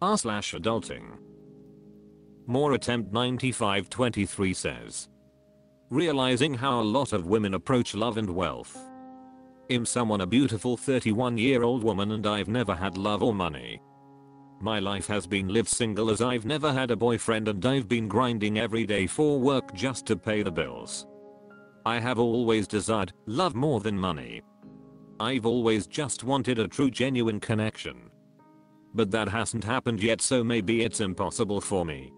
r/adulting. More attempt 9523 says. Realizing how a lot of women approach love and wealth. I'm someone a beautiful 31-year-old woman and I've never had love or money. My life has been lived single as I've never had a boyfriend and I've been grinding every day for work just to pay the bills. I have always desired love more than money. I've always just wanted a true genuine connection. But that hasn't happened yet, so maybe it's impossible for me.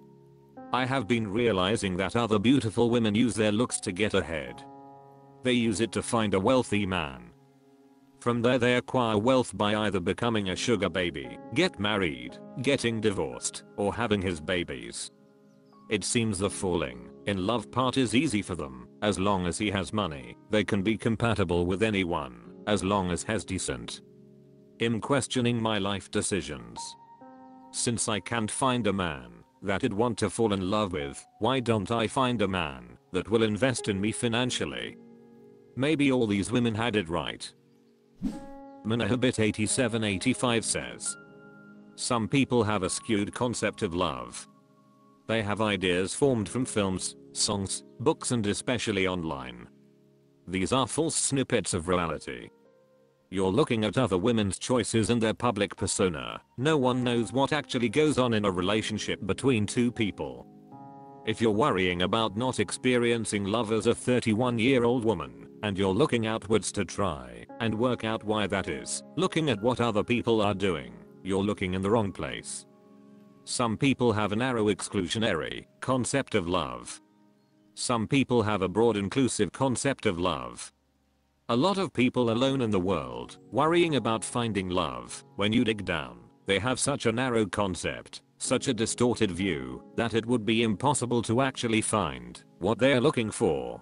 I have been realizing that other beautiful women use their looks to get ahead. They use it to find a wealthy man. From there they acquire wealth by either becoming a sugar baby, get married, getting divorced, or having his babies. It seems the falling in love part is easy for them. As long as he has money, they can be compatible with anyone, as long as he's decent. I'm questioning my life decisions. Since I can't find a man that I'd want to fall in love with, why don't I find a man that will invest in me financially? Maybe all these women had it right. Manahabit8785 says. Some people have a skewed concept of love. They have ideas formed from films, songs, books and especially online. These are false snippets of reality. You're looking at other women's choices and their public persona. No one knows what actually goes on in a relationship between two people. If you're worrying about not experiencing love as a 31-year-old woman, and you're looking outwards to try and work out why that is, looking at what other people are doing, you're looking in the wrong place. Some people have a narrow exclusionary concept of love. Some people have a broad inclusive concept of love. A lot of people alone in the world, worrying about finding love. When you dig down, they have such a narrow concept, such a distorted view, that it would be impossible to actually find what they're looking for.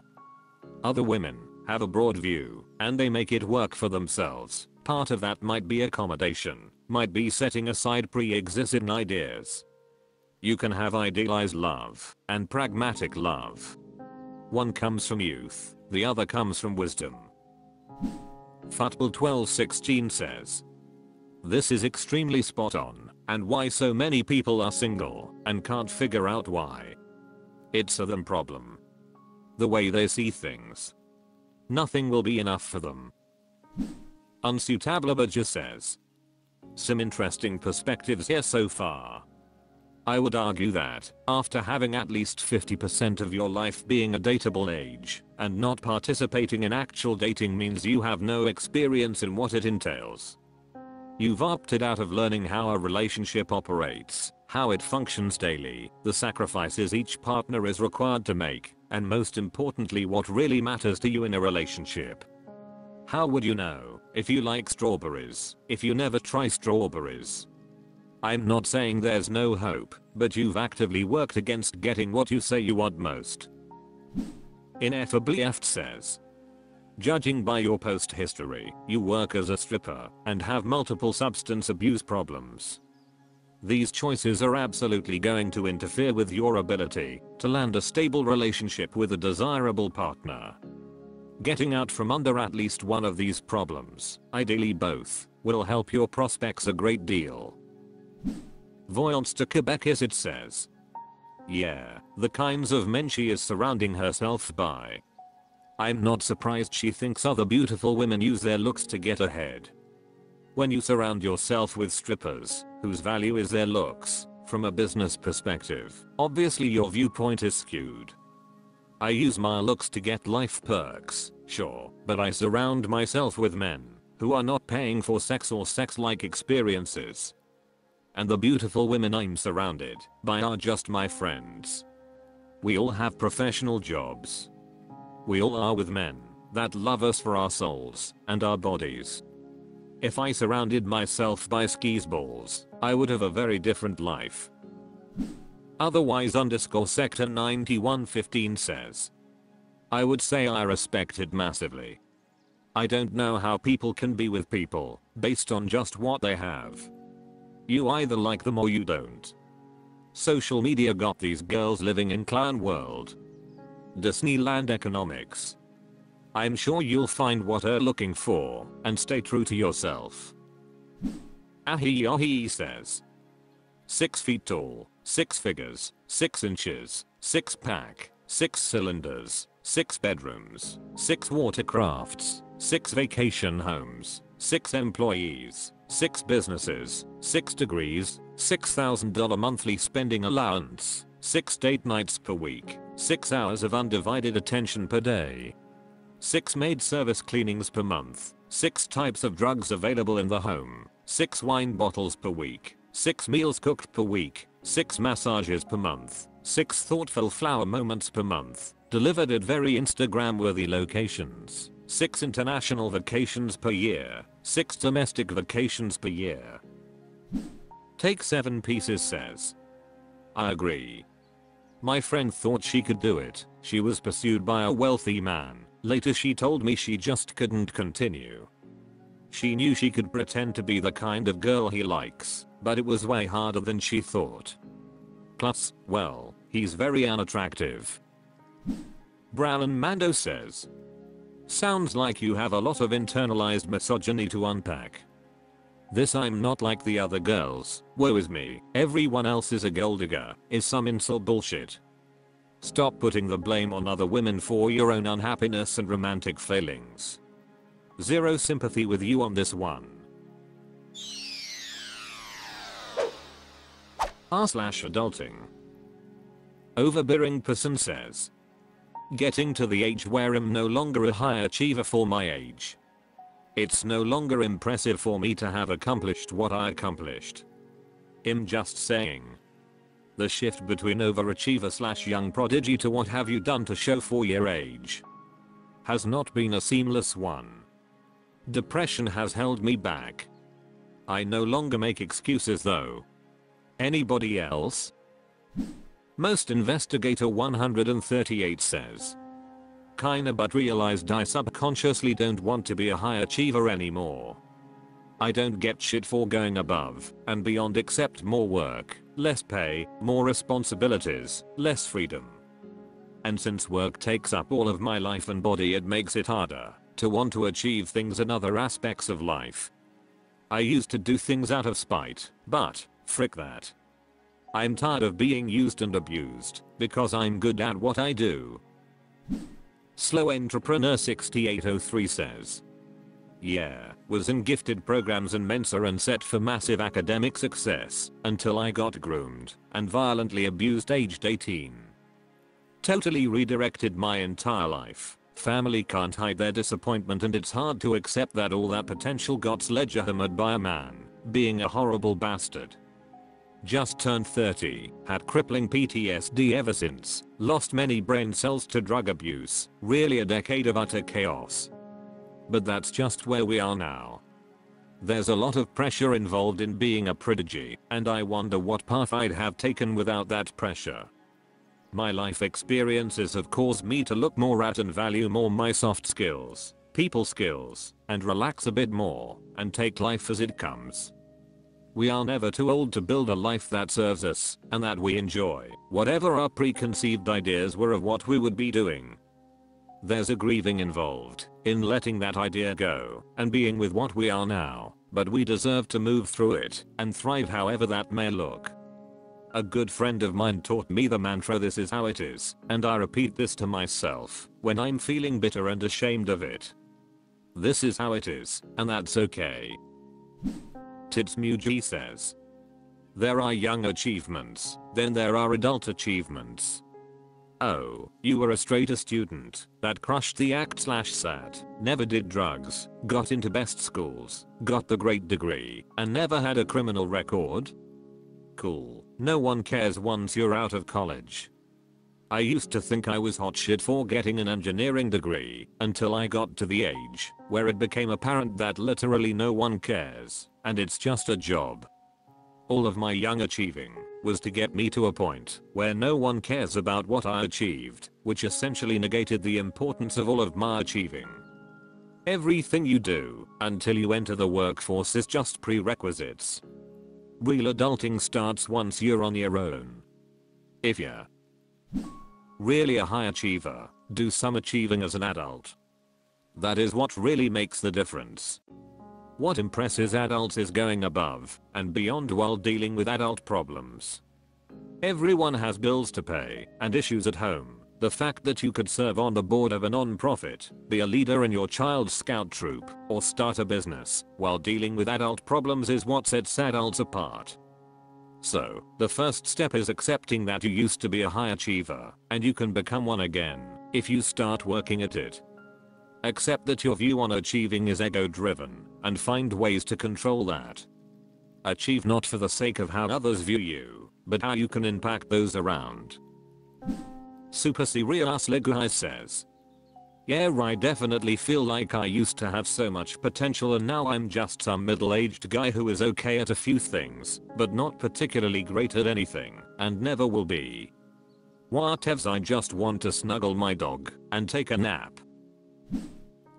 Other women have a broad view, and they make it work for themselves. Part of that might be accommodation, might be setting aside pre-existing ideas. You can have idealized love and pragmatic love. One comes from youth, the other comes from wisdom. Football1216 says. This is extremely spot on, and why so many people are single and can't figure out why. It's a them problem. The way they see things. Nothing will be enough for them. Unsuitable just says. Some interesting perspectives here so far. I would argue that, after having at least 50% of your life being a dateable age, and not participating in actual dating means you have no experience in what it entails. You've opted out of learning how a relationship operates, how it functions daily, the sacrifices each partner is required to make, and most importantly what really matters to you in a relationship. How would you know if you like strawberries if you never try strawberries? I'm not saying there's no hope, but you've actively worked against getting what you say you want most. Ineffably Eft says. Judging by your post history, you work as a stripper and have multiple substance abuse problems. These choices are absolutely going to interfere with your ability to land a stable relationship with a desirable partner. Getting out from under at least one of these problems, ideally both, will help your prospects a great deal. Voyance to Quebec as it says. Yeah, the kinds of men she is surrounding herself by. I'm not surprised she thinks other beautiful women use their looks to get ahead. When you surround yourself with strippers, whose value is their looks, from a business perspective, obviously your viewpoint is skewed. I use my looks to get life perks, sure, but I surround myself with men who are not paying for sex or sex-like experiences. And the beautiful women I'm surrounded by are just my friends. We all have professional jobs. We all are with men that love us for our souls and our bodies. If I surrounded myself by skis balls, I would have a very different life. Otherwise _sector 9115 says. I would say I respect it massively. I don't know how people can be with people based on just what they have. You either like them or you don't. Social media got these girls living in clown world. Disneyland economics. I'm sure you'll find what you're looking for and stay true to yourself. Ahi says. 6 feet tall, 6 figures, 6 inches, 6 pack, 6 cylinders, 6 bedrooms, 6 watercrafts, 6 vacation homes, 6 employees, 6 businesses, 6 degrees, $6,000 monthly spending allowance, 6 date nights per week, 6 hours of undivided attention per day, 6 maid service cleanings per month, 6 types of drugs available in the home, 6 wine bottles per week, 6 meals cooked per week, 6 massages per month, 6 thoughtful flower moments per month, delivered at very Instagram-worthy locations, 6 international vacations per year, 6 domestic vacations per year. Take 7 pieces says. I agree. My friend thought she could do it. She was pursued by a wealthy man. Later she told me she just couldn't continue. She knew she could pretend to be the kind of girl he likes, but it was way harder than she thought. Plus, well, he's very unattractive. Bralin Mando says. Sounds like you have a lot of internalized misogyny to unpack. This I'm not like the other girls, woe is me, everyone else is a gold digger, is some incel bullshit. Stop putting the blame on other women for your own unhappiness and romantic failings. Zero sympathy with you on this one. r/adulting. Overbearing person says. Getting to the age where I'm no longer a high achiever for my age. It's no longer impressive for me to have accomplished what I accomplished. I'm just saying. The shift between overachiever/young prodigy to what have you done to show for your age has not been a seamless one. Depression has held me back. I no longer make excuses though. Anybody else? Most Investigator 138 says. Kinda, but realized I subconsciously don't want to be a high achiever anymore. I don't get shit for going above and beyond except more work, less pay, more responsibilities, less freedom. And since work takes up all of my life and body, it makes it harder to want to achieve things in other aspects of life. I used to do things out of spite, but frick that. I'm tired of being used and abused because I'm good at what I do. Slow Entrepreneur 6803 says. Yeah, was in gifted programs and Mensa and set for massive academic success until I got groomed and violently abused aged 18. Totally redirected my entire life. Family can't hide their disappointment and it's hard to accept that all that potential got sledgehammered by a man being a horrible bastard. Just turned 30, had crippling PTSD ever since, lost many brain cells to drug abuse, really a decade of utter chaos. But that's just where we are now. There's a lot of pressure involved in being a prodigy, and I wonder what path I'd have taken without that pressure. My life experiences have caused me to look more at and value more my soft skills, people skills, and relax a bit more, and take life as it comes. We are never too old to build a life that serves us and that we enjoy, whatever our preconceived ideas were of what we would be doing. There's a grieving involved in letting that idea go and being with what we are now, but we deserve to move through it and thrive however that may look. A good friend of mine taught me the mantra "this is how it is," and I repeat this to myself when I'm feeling bitter and ashamed of it. This is how it is, and that's okay. Titsmuji says. There are young achievements, then there are adult achievements. Oh, you were a straight A student that crushed the ACT/SAT, never did drugs, got into best schools, got the great degree, and never had a criminal record? Cool, no one cares once you're out of college. I used to think I was hot shit for getting an engineering degree until I got to the age where it became apparent that literally no one cares, and it's just a job. All of my young achieving was to get me to a point where no one cares about what I achieved, which essentially negated the importance of all of my achieving. Everything you do until you enter the workforce is just prerequisites. Real adulting starts once you're on your own. If you're really a high achiever, do some achieving as an adult. That is what really makes the difference. What impresses adults is going above and beyond while dealing with adult problems. Everyone has bills to pay and issues at home. The fact that you could serve on the board of a non-profit, be a leader in your child's scout troop, or start a business while dealing with adult problems is what sets adults apart. So, the first step is accepting that you used to be a high achiever, and you can become one again if you start working at it. Accept that your view on achieving is ego-driven, and find ways to control that. Achieve not for the sake of how others view you, but how you can impact those around. Super Serious Leguhai says, "Yeah, I definitely feel like I used to have so much potential and now I'm just some middle-aged guy who is okay at a few things, but not particularly great at anything, and never will be. Whatevs, I just want to snuggle my dog and take a nap."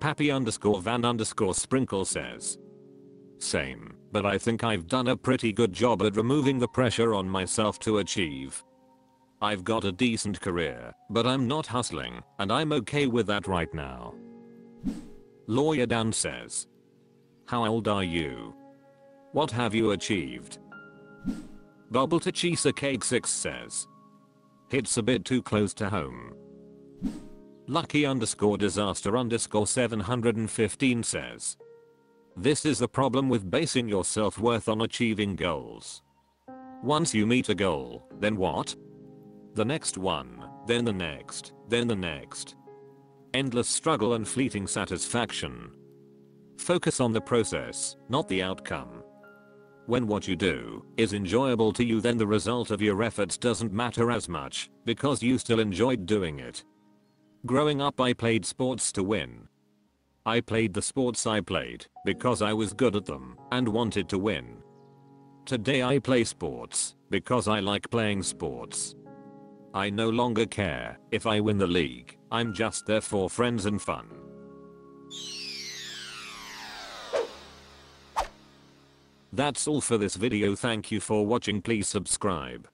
Pappy_Van_Sprinkle says, "Same, but I think I've done a pretty good job at removing the pressure on myself to achieve. I've got a decent career, but I'm not hustling, and I'm okay with that right now." Lawyer Dan says, "How old are you? What have you achieved?" Bubble to Cake 6 says, "Hits a bit too close to home." Lucky_disaster_715 says, "This is the problem with basing your self-worth on achieving goals. Once you meet a goal, then what? The next one, then the next, then the next. Endless struggle and fleeting satisfaction. Focus on the process, not the outcome. When what you do is enjoyable to you, then the result of your efforts doesn't matter as much because you still enjoyed doing it. Growing up, I played sports to win. I played the sports I played because I was good at them and wanted to win. Today I play sports because I like playing sports. I no longer care if I win the league, I'm just there for friends and fun." That's all for this video. Thank you for watching. Please subscribe.